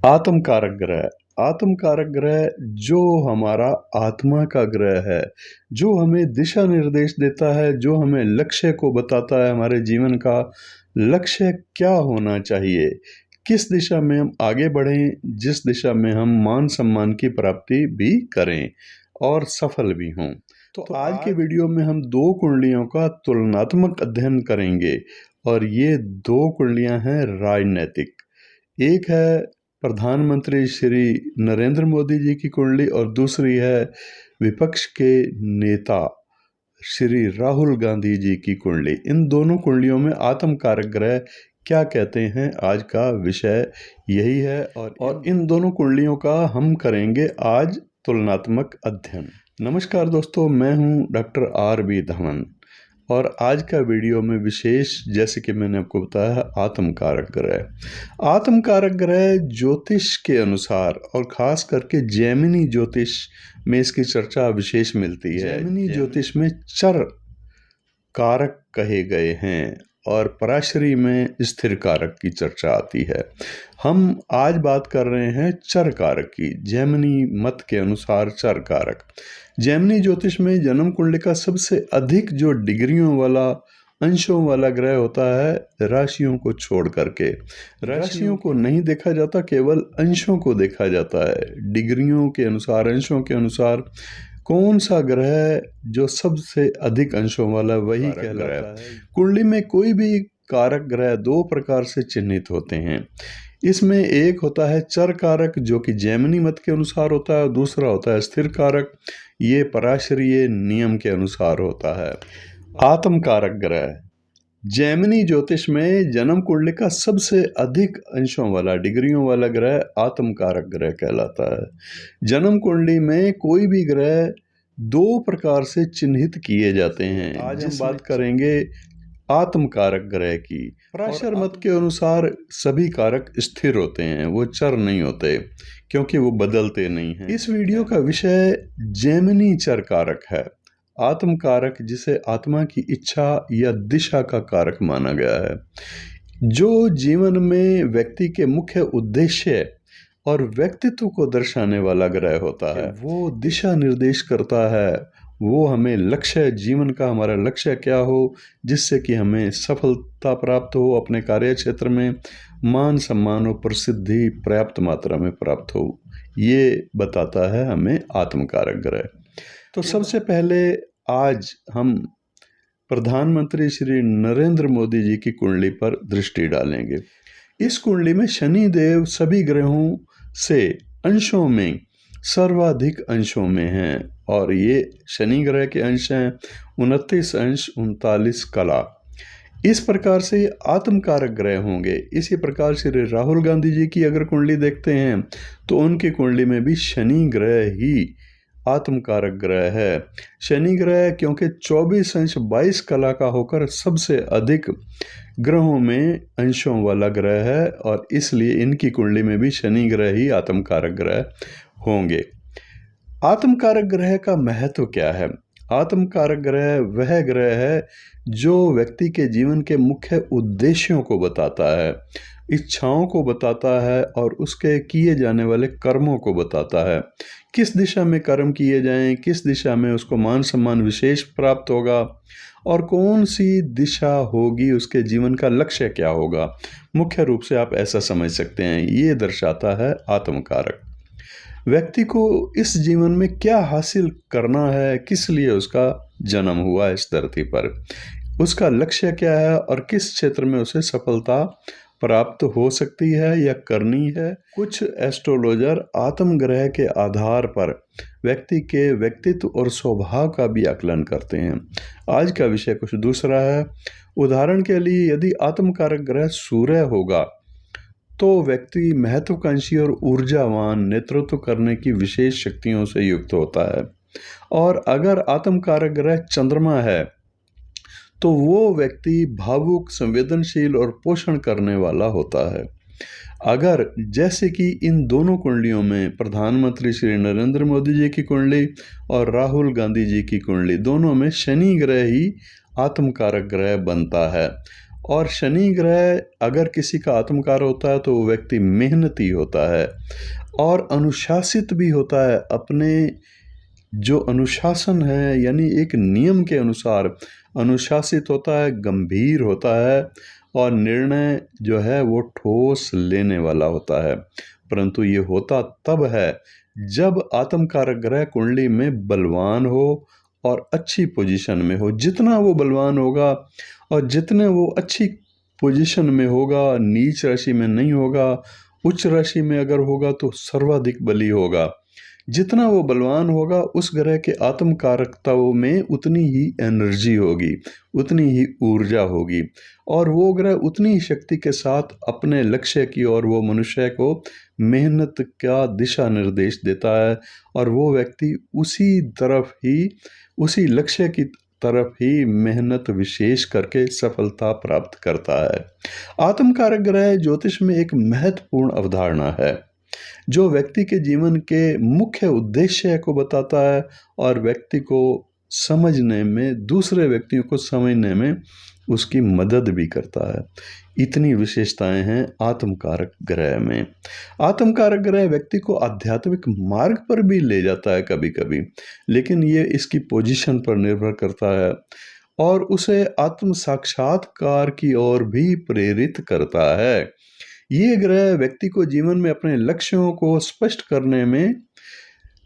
आत्म कारक ग्रह। आत्म कारक ग्रह जो हमारा आत्मा का ग्रह है, जो हमें दिशा निर्देश देता है, जो हमें लक्ष्य को बताता है, हमारे जीवन का लक्ष्य क्या होना चाहिए, किस दिशा में हम आगे बढ़ें, जिस दिशा में हम मान सम्मान की प्राप्ति भी करें और सफल भी हों। तो आज के वीडियो में हम 2 कुंडलियों का तुलनात्मक अध्ययन करेंगे और ये 2 कुंडलियां हैं राजनैतिक। एक है प्रधानमंत्री श्री नरेंद्र मोदी जी की कुंडली और दूसरी है विपक्ष के नेता श्री राहुल गांधी जी की कुंडली। इन दोनों कुंडलियों में आत्म कारक ग्रह क्या कहते हैं, आज का विषय यही है और इन दोनों कुंडलियों का हम करेंगे आज तुलनात्मक अध्ययन। नमस्कार दोस्तों, मैं हूं डॉक्टर आर.बी. धवन और आज का वीडियो में विशेष, जैसे कि मैंने आपको बताया, आत्म कारक ग्रह। आत्म कारक ग्रह ज्योतिष के अनुसार और खास करके जैमिनी ज्योतिष में इसकी चर्चा विशेष मिलती है। जैमिनी ज्योतिष में चर कारक कहे गए हैं और पराशरी में स्थिर कारक की चर्चा आती है। हम आज बात कर रहे हैं चर कारक की। जैमिनी मत के अनुसार चर कारक, जैमिनी ज्योतिष में जन्म कुंडली का सबसे अधिक जो डिग्रियों वाला, अंशों वाला ग्रह होता है, राशियों को छोड़ करके। राशियों को नहीं देखा जाता, केवल अंशों को देखा जाता है। डिग्रियों के अनुसार, अंशों के अनुसार कौन सा ग्रह जो सबसे अधिक अंशों वाला, वही कहलाता है। कुंडली में कोई भी कारक ग्रह 2 प्रकार से चिन्हित होते हैं। इसमें एक होता है चर कारक जो कि जैमिनी मत के अनुसार होता है, दूसरा होता है स्थिर कारक, ये पराशरीय नियम के अनुसार होता है। आत्म कारक ग्रह जैमिनी ज्योतिष में जन्म कुंडली का सबसे अधिक अंशों वाला, डिग्रियों वाला ग्रह आत्म कारक ग्रह कहलाता है। जन्म कुंडली में कोई भी ग्रह 2 प्रकार से चिन्हित किए जाते हैं। आज हम बात करेंगे आत्म कारक ग्रह की। पराशर मत के अनुसार सभी कारक स्थिर होते हैं, वो चर नहीं होते क्योंकि वो बदलते नहीं हैं। इस वीडियो का विषय जैमिनी चर कारक है। आत्म कारक जिसे आत्मा की इच्छा या दिशा का कारक माना गया है, जो जीवन में व्यक्ति के मुख्य उद्देश्य और व्यक्तित्व को दर्शाने वाला ग्रह होता है। वो दिशा निर्देश करता है, वो हमें लक्ष्य, जीवन का हमारा लक्ष्य क्या हो, जिससे कि हमें सफलता प्राप्त हो, अपने कार्य क्षेत्र में मान सम्मान और प्रसिद्धि पर्याप्त मात्रा में प्राप्त हो, ये बताता है हमें आत्म कारक ग्रह। तो सबसे पहले आज हम प्रधानमंत्री श्री नरेंद्र मोदी जी की कुंडली पर दृष्टि डालेंगे। इस कुंडली में शनि देव सभी ग्रहों से अंशों में सर्वाधिक अंशों में हैं और ये शनि ग्रह के अंश हैं 29 अंश 39 कला। इस प्रकार से आत्म कारक ग्रह होंगे। इसी प्रकार श्री राहुल गांधी जी की अगर कुंडली देखते हैं तो उनकी कुंडली में भी शनि ग्रह ही आत्म कारक ग्रह है। शनि ग्रह क्योंकि 24 अंश 22 कला का होकर सबसे अधिक ग्रहों में अंशों वाला ग्रह है और इसलिए इनकी कुंडली में भी शनि ग्रह ही आत्म कारक ग्रह होंगे। आत्म कारक ग्रह का महत्व क्या है? आत्म कारक ग्रह वह ग्रह है जो व्यक्ति के जीवन के मुख्य उद्देश्यों को बताता है, इच्छाओं को बताता है और उसके किए जाने वाले कर्मों को बताता है। किस दिशा में कर्म किए जाएं, किस दिशा में उसको मान सम्मान विशेष प्राप्त होगा और कौन सी दिशा होगी, उसके जीवन का लक्ष्य क्या होगा। मुख्य रूप से आप ऐसा समझ सकते हैं, ये दर्शाता है आत्म कारक। व्यक्ति को इस जीवन में क्या हासिल करना है, किस लिए उसका जन्म हुआ इस धरती पर, उसका लक्ष्य क्या है और किस क्षेत्र में उसे सफलता प्राप्त हो सकती है या करनी है। कुछ एस्ट्रोलॉजर आत्म ग्रह के आधार पर व्यक्ति के व्यक्तित्व और स्वभाव का भी आकलन करते हैं। आज का विषय कुछ दूसरा है। उदाहरण के लिए यदि आत्म कारक ग्रह सूर्य होगा तो व्यक्ति महत्वाकांक्षी और ऊर्जावान, नेतृत्व करने की विशेष शक्तियों से युक्त होता है। और अगर आत्म कारक ग्रह चंद्रमा है तो वो व्यक्ति भावुक, संवेदनशील और पोषण करने वाला होता है। अगर जैसे कि इन दोनों कुंडलियों में प्रधानमंत्री श्री नरेंद्र मोदी जी की कुंडली और राहुल गांधी जी की कुंडली, दोनों में शनि ग्रह ही आत्म कारक ग्रह बनता है और शनि ग्रह अगर किसी का आत्मकार होता है तो वो व्यक्ति मेहनती होता है और अनुशासित भी होता है। अपने जो अनुशासन है यानी एक नियम के अनुसार अनुशासित होता है, गंभीर होता है और निर्णय जो है वो ठोस लेने वाला होता है। परंतु ये होता तब है जब आत्मकारक ग्रह कुंडली में बलवान हो और अच्छी पोजीशन में हो। जितना वो बलवान होगा और जितने वो अच्छी पोजीशन में होगा, नीच राशि में नहीं होगा, उच्च राशि में अगर होगा तो सर्वाधिक बली होगा। जितना वो बलवान होगा उस ग्रह के आत्मकारकताओं में उतनी ही एनर्जी होगी, उतनी ही ऊर्जा होगी और वो ग्रह उतनी ही शक्ति के साथ अपने लक्ष्य की ओर वो मनुष्य को मेहनत का दिशा निर्देश देता है और वो व्यक्ति उसी तरफ ही, उसी लक्ष्य की तरफ ही मेहनत विशेष करके सफलता प्राप्त करता है। आत्मकारक ग्रह ज्योतिष में एक महत्वपूर्ण अवधारणा है जो व्यक्ति के जीवन के मुख्य उद्देश्य को बताता है और व्यक्ति को समझने में, दूसरे व्यक्तियों को समझने में उसकी मदद भी करता है। इतनी विशेषताएं हैं आत्मकारक ग्रह में। आत्मकारक ग्रह व्यक्ति को आध्यात्मिक मार्ग पर भी ले जाता है कभी कभी, लेकिन ये इसकी पोजीशन पर निर्भर करता है और उसे आत्म साक्षात्कार की ओर भी प्रेरित करता है। ये ग्रह व्यक्ति को जीवन में अपने लक्ष्यों को स्पष्ट करने में,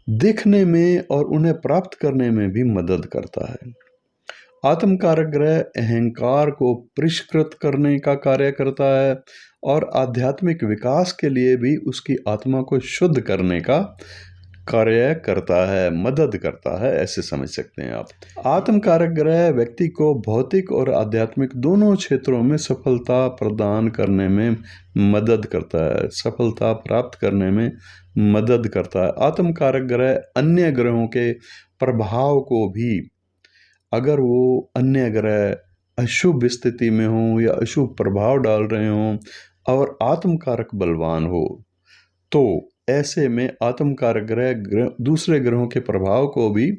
देखने में और उन्हें प्राप्त करने में भी मदद करता है। आत्मकारक ग्रह अहंकार को परिष्कृत करने का कार्य करता है और आध्यात्मिक विकास के लिए भी उसकी आत्मा को शुद्ध करने का कार्य करता है, मदद करता है, ऐसे समझ सकते हैं आप। आत्मकारक ग्रह व्यक्ति को भौतिक और आध्यात्मिक दोनों क्षेत्रों में सफलता प्रदान करने में मदद करता है, सफलता प्राप्त करने में मदद करता है। आत्मकारक ग्रह अन्य ग्रहों के प्रभाव को भी, अगर वो अन्य ग्रह अशुभ स्थिति में हों या अशुभ प्रभाव डाल रहे हों और आत्मकारक बलवान हो, तो ऐसे में आत्मकारक ग्रह दूसरे ग्रहों के प्रभाव को भी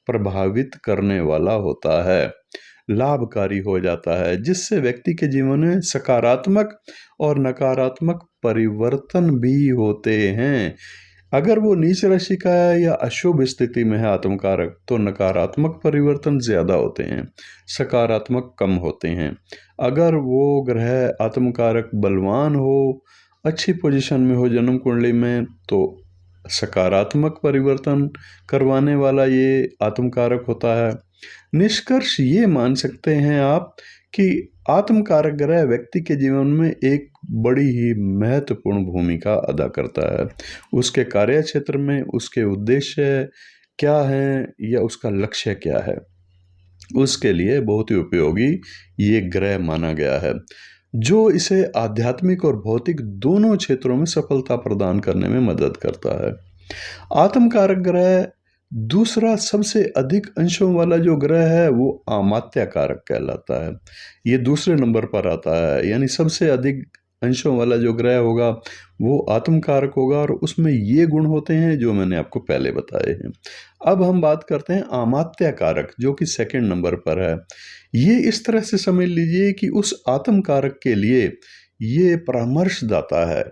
प्रभावित करने वाला होता है, लाभकारी हो जाता है, जिससे व्यक्ति के जीवन में सकारात्मक और नकारात्मक परिवर्तन भी होते हैं। अगर वो नीच राशि का है या अशुभ स्थिति में है आत्मकारक, तो नकारात्मक परिवर्तन ज़्यादा होते हैं, सकारात्मक कम होते हैं। अगर वो ग्रह आत्मकारक बलवान हो, अच्छी पोजीशन में हो जन्म कुंडली में, तो सकारात्मक परिवर्तन करवाने वाला ये आत्मकारक होता है। निष्कर्ष ये मान सकते हैं आप कि आत्मकारक ग्रह व्यक्ति के जीवन में एक बड़ी ही महत्वपूर्ण भूमिका अदा करता है। उसके कार्य क्षेत्र में उसके उद्देश्य क्या हैं या उसका लक्ष्य क्या है, उसके लिए बहुत ही उपयोगी ये ग्रह माना गया है, जो इसे आध्यात्मिक और भौतिक दोनों क्षेत्रों में सफलता प्रदान करने में मदद करता है। आत्मकारक ग्रह दूसरा सबसे अधिक अंशों वाला जो ग्रह है वो आमात्य कारक कहलाता है। ये दूसरे नंबर पर आता है, यानी सबसे अधिक अंशों वाला जो ग्रह होगा वो आत्मकारक होगा और उसमें ये गुण होते हैं जो मैंने आपको पहले बताए हैं। अब हम बात करते हैं आमात्य कारक, जो कि सेकंड नंबर पर है। ये इस तरह से समझ लीजिए कि उस आत्मकारक के लिए ये परामर्शदाता है,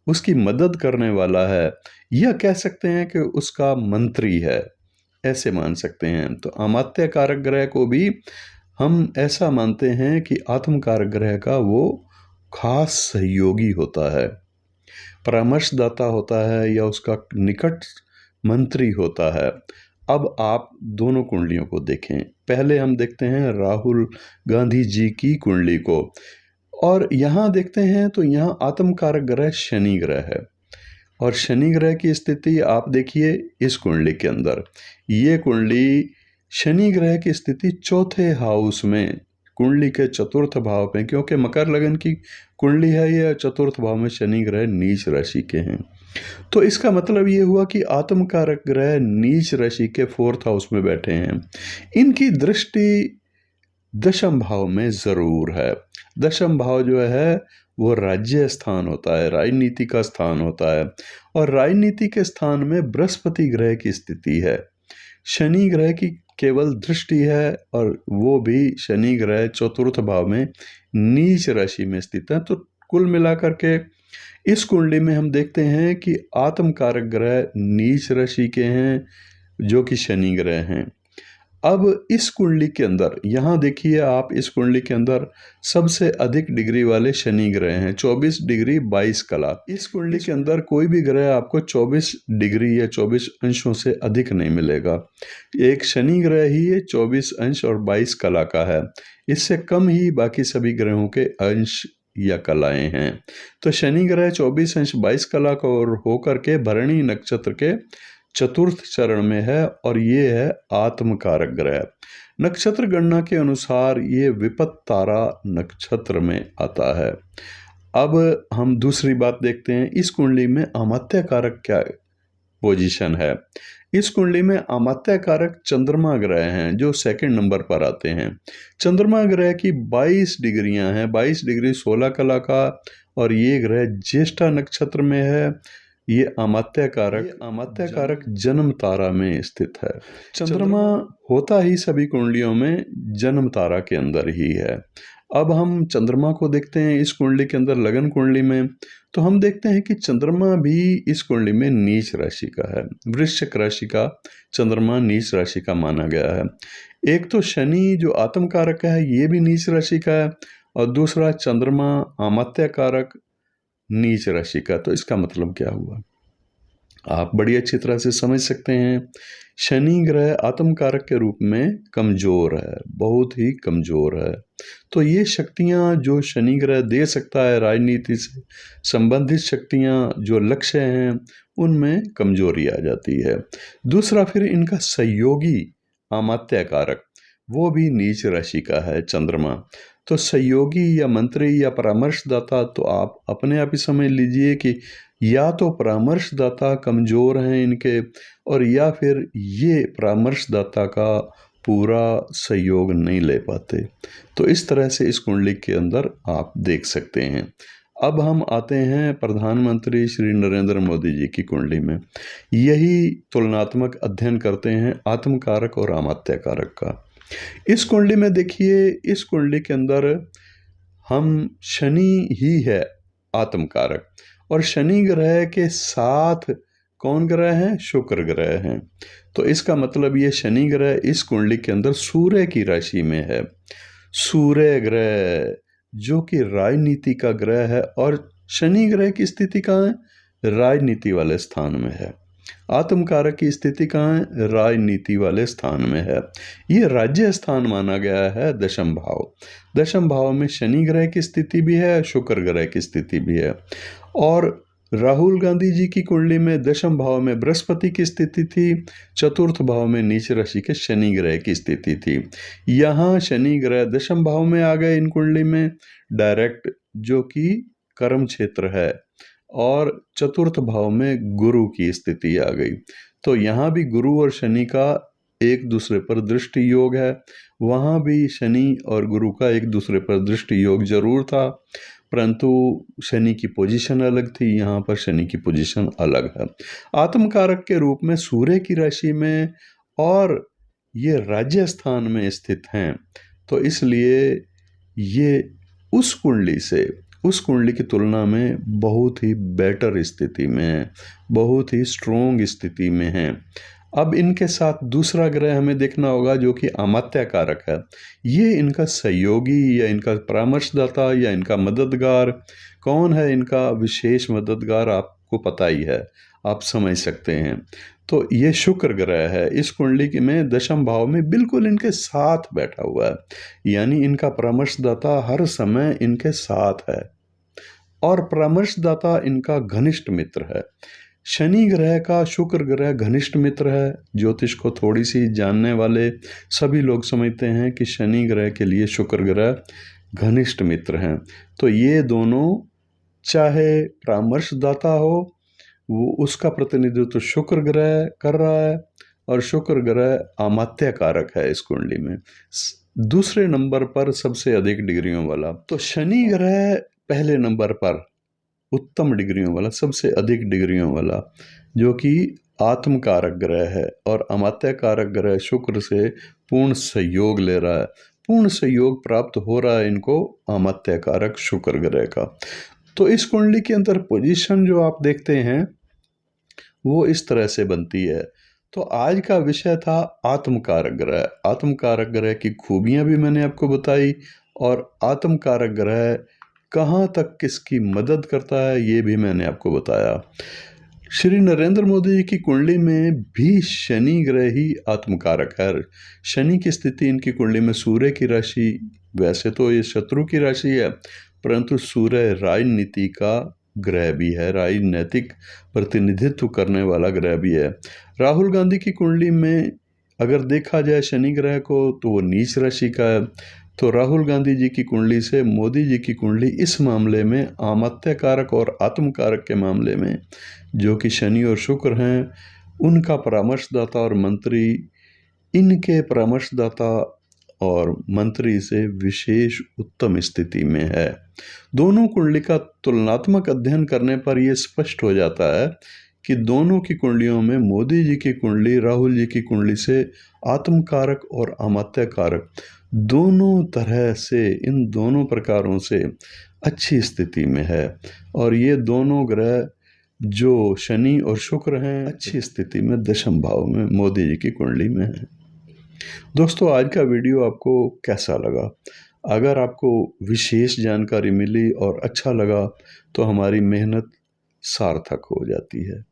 उसकी मदद करने वाला है, या कह सकते हैं कि उसका मंत्री है, ऐसे मान सकते हैं। तो आमात्य कारक ग्रह को भी हम ऐसा मानते हैं कि आत्मकारक ग्रह का वो खास सहयोगी होता है, परामर्शदाता होता है या उसका निकट मंत्री होता है। अब आप दोनों कुंडलियों को देखें। पहले हम देखते हैं राहुल गांधी जी की कुंडली को, और यहाँ देखते हैं तो यहाँ आत्मकारक ग्रह शनि ग्रह है और शनि ग्रह की स्थिति आप देखिए इस कुंडली के अंदर। ये कुंडली शनि ग्रह की स्थिति चौथे हाउस में, कुंडली के चतुर्थ भाव पे, क्योंकि मकर लगन की कुंडली है, यह चतुर्थ भाव में शनि ग्रह नीच राशि के हैं। तो इसका मतलब ये हुआ कि आत्मकारक ग्रह नीच राशि के फोर्थ हाउस में बैठे हैं। इनकी दृष्टि दशम भाव में जरूर है। दशम भाव जो है वो राज्य स्थान होता है, राजनीति का स्थान होता है, और राजनीति के स्थान में बृहस्पति ग्रह की स्थिति है। शनि ग्रह की केवल दृष्टि है, और वो भी शनि ग्रह चतुर्थ भाव में नीच राशि में स्थित है। तो कुल मिलाकर के इस कुंडली में हम देखते हैं कि आत्म कारक ग्रह नीच राशि के हैं, जो कि शनि ग्रह हैं। अब इस कुंडली के अंदर यहाँ देखिए आप, इस कुंडली के अंदर सबसे अधिक डिग्री वाले शनि ग्रह हैं, 24 डिग्री 22 कला। इस कुंडली के अंदर कोई भी ग्रह आपको 24 डिग्री या 24 अंशों से अधिक नहीं मिलेगा। एक शनि ग्रह ही ये 24 अंश और 22 कला का है, इससे कम ही बाकी सभी ग्रहों के अंश या कलाएं हैं। तो शनि ग्रह 24 अंश 22 कला का और होकर के भरणी नक्षत्र के चतुर्थ चरण में है, और ये है आत्मकारक ग्रह। नक्षत्र गणना के अनुसार ये विपत्त तारा नक्षत्र में आता है। अब हम दूसरी बात देखते हैं, इस कुंडली में अमात्य कारक क्या पोजीशन है। इस कुंडली में अमात्य कारक चंद्रमा ग्रह हैं, जो सेकंड नंबर पर आते हैं। चंद्रमा ग्रह की 22 डिग्रियां हैं, 22 डिग्री 16 कला का, और ये ग्रह ज्येष्ठा नक्षत्र में है। ये अमात्य कारक जन्म तारा में स्थित है। चंद्रमा होता ही सभी कुंडलियों में जन्म तारा के अंदर ही है। अब हम चंद्रमा को देखते हैं इस कुंडली के अंदर, लगन कुंडली में, तो हम देखते हैं कि चंद्रमा भी इस कुंडली में नीच राशि का है। वृश्चिक राशि का चंद्रमा नीच राशि का माना गया है। एक तो शनि जो आत्म कारक है ये भी नीच राशि का है, और दूसरा चंद्रमा अमात्य कारक नीच राशि का। तो इसका मतलब क्या हुआ, आप बड़ी अच्छी तरह से समझ सकते हैं। शनि ग्रह आत्म कारक के रूप में कमजोर है, बहुत ही कमजोर है। तो ये शक्तियां जो शनि ग्रह दे सकता है, राजनीति से संबंधित शक्तियां जो लक्ष्य हैं, उनमें कमजोरी आ जाती है। दूसरा फिर इनका सहयोगी अमात्य कारक, वो भी नीच राशि का है चंद्रमा। तो सहयोगी या मंत्री या परामर्शदाता, तो आप अपने आप ही समझ लीजिए कि या तो परामर्शदाता कमजोर हैं इनके, और या फिर ये परामर्शदाता का पूरा सहयोग नहीं ले पाते। तो इस तरह से इस कुंडली के अंदर आप देख सकते हैं। अब हम आते हैं प्रधानमंत्री श्री नरेंद्र मोदी जी की कुंडली में। यही तुलनात्मक अध्ययन करते हैं आत्मकारक और अमात्य कारक का। इस कुंडली में देखिए, इस कुंडली के अंदर हम शनि ही है आत्मकारक, और शनि ग्रह के साथ कौन ग्रह हैं, शुक्र ग्रह हैं। तो इसका मतलब ये शनि ग्रह इस कुंडली के अंदर सूर्य की राशि में है। सूर्य ग्रह जो कि राजनीति का ग्रह है, और शनि ग्रह की स्थिति कहाँ है, राजनीति वाले स्थान में है। आत्मकारक की स्थिति कहाँ है, राजनीति वाले स्थान में है। ये राज्य स्थान माना गया है, दशम भाव। दशम भाव में शनि ग्रह की स्थिति भी है, शुक्र ग्रह की स्थिति भी है। और राहुल गांधी जी की कुंडली में दशम भाव में बृहस्पति की स्थिति थी, चतुर्थ भाव में नीच राशि के शनि ग्रह की स्थिति थी। यहाँ शनि ग्रह दशम भाव में आ गए इन कुंडली में डायरेक्ट, जो कि कर्म क्षेत्र है, और चतुर्थ भाव में गुरु की स्थिति आ गई। तो यहाँ भी गुरु और शनि का एक दूसरे पर दृष्टि योग है, वहाँ भी शनि और गुरु का एक दूसरे पर दृष्टि योग जरूर था, परंतु शनि की पोजीशन अलग थी, यहाँ पर शनि की पोजीशन अलग है। आत्मकारक के रूप में सूर्य की राशि में, और ये राज्य स्थान में स्थित हैं। तो इसलिए ये उस कुंडली की तुलना में बहुत ही बेटर स्थिति में है, बहुत ही स्ट्रोंग स्थिति में है। अब इनके साथ दूसरा ग्रह हमें देखना होगा, जो कि अमात्य कारक है। ये इनका सहयोगी या इनका परामर्शदाता या इनका मददगार कौन है, इनका विशेष मददगार आपको पता ही है, आप समझ सकते हैं। तो ये शुक्र ग्रह है, इस कुंडली में दशम भाव में बिल्कुल इनके साथ बैठा हुआ है, यानी इनका परामर्शदाता हर समय इनके साथ है, और परामर्शदाता इनका घनिष्ठ मित्र है। शनि ग्रह का शुक्र ग्रह घनिष्ठ मित्र है। ज्योतिष को थोड़ी सी जानने वाले सभी लोग समझते हैं कि शनि ग्रह के लिए शुक्र ग्रह घनिष्ठ मित्र हैं। तो ये दोनों, चाहे परामर्शदाता हो, वो उसका प्रतिनिधित्व शुक्र ग्रह कर रहा है, और शुक्र ग्रह अमात्य कारक है इस कुंडली में, दूसरे नंबर पर सबसे अधिक डिग्रियों वाला। तो शनि ग्रह पहले नंबर पर उत्तम डिग्रियों वाला, सबसे अधिक डिग्रियों वाला, जो कि आत्म कारक ग्रह है और अमात्य कारक ग्रह शुक्र से पूर्ण सहयोग ले रहा है, पूर्ण सहयोग प्राप्त हो रहा है इनको अमात्य कारक शुक्र ग्रह का। तो इस कुंडली के अंदर पोजीशन जो आप देखते हैं वो इस तरह से बनती है। तो आज का विषय था आत्मकारक ग्रह। आत्मकारक ग्रह की खूबियां भी मैंने आपको बताई और आत्मकारक ग्रह कहाँ तक किसकी मदद करता है ये भी मैंने आपको बताया। श्री नरेंद्र मोदी जी की कुंडली में भी शनि ग्रह ही आत्मकारक है। शनि की स्थिति इनकी कुंडली में सूर्य की राशि, वैसे तो ये शत्रु की राशि है परंतु सूर्य राजनीति का ग्रह भी है, राजनैतिक प्रतिनिधित्व करने वाला ग्रह भी है। राहुल गांधी की कुंडली में अगर देखा जाए शनि ग्रह को तो वो नीच राशि का है। तो राहुल गांधी जी की कुंडली से मोदी जी की कुंडली इस मामले में अमात्य कारक और आत्मकारक के मामले में जो कि शनि और शुक्र हैं, उनका परामर्शदाता और मंत्री, इनके परामर्शदाता और मंत्री से विशेष उत्तम स्थिति में है। दोनों कुंडली का तुलनात्मक अध्ययन करने पर यह स्पष्ट हो जाता है कि दोनों की कुंडलियों में मोदी जी की कुंडली राहुल जी की कुंडली से आत्मकारक और अमात्य कारक दोनों तरह से, इन दोनों प्रकारों से अच्छी स्थिति में है और ये दोनों ग्रह जो शनि और शुक्र हैं अच्छी स्थिति में दशम भाव में मोदी जी की कुंडली में है। दोस्तों, आज का वीडियो आपको कैसा लगा? अगर आपको विशेष जानकारी मिली और अच्छा लगा तो हमारी मेहनत सार्थक हो जाती है।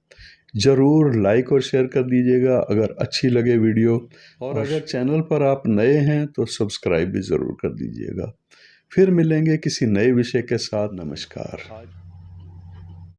ज़रूर लाइक और शेयर कर दीजिएगा अगर अच्छी लगे वीडियो, और अगर चैनल पर आप नए हैं तो सब्सक्राइब भी ज़रूर कर दीजिएगा। फिर मिलेंगे किसी नए विषय के साथ। नमस्कार।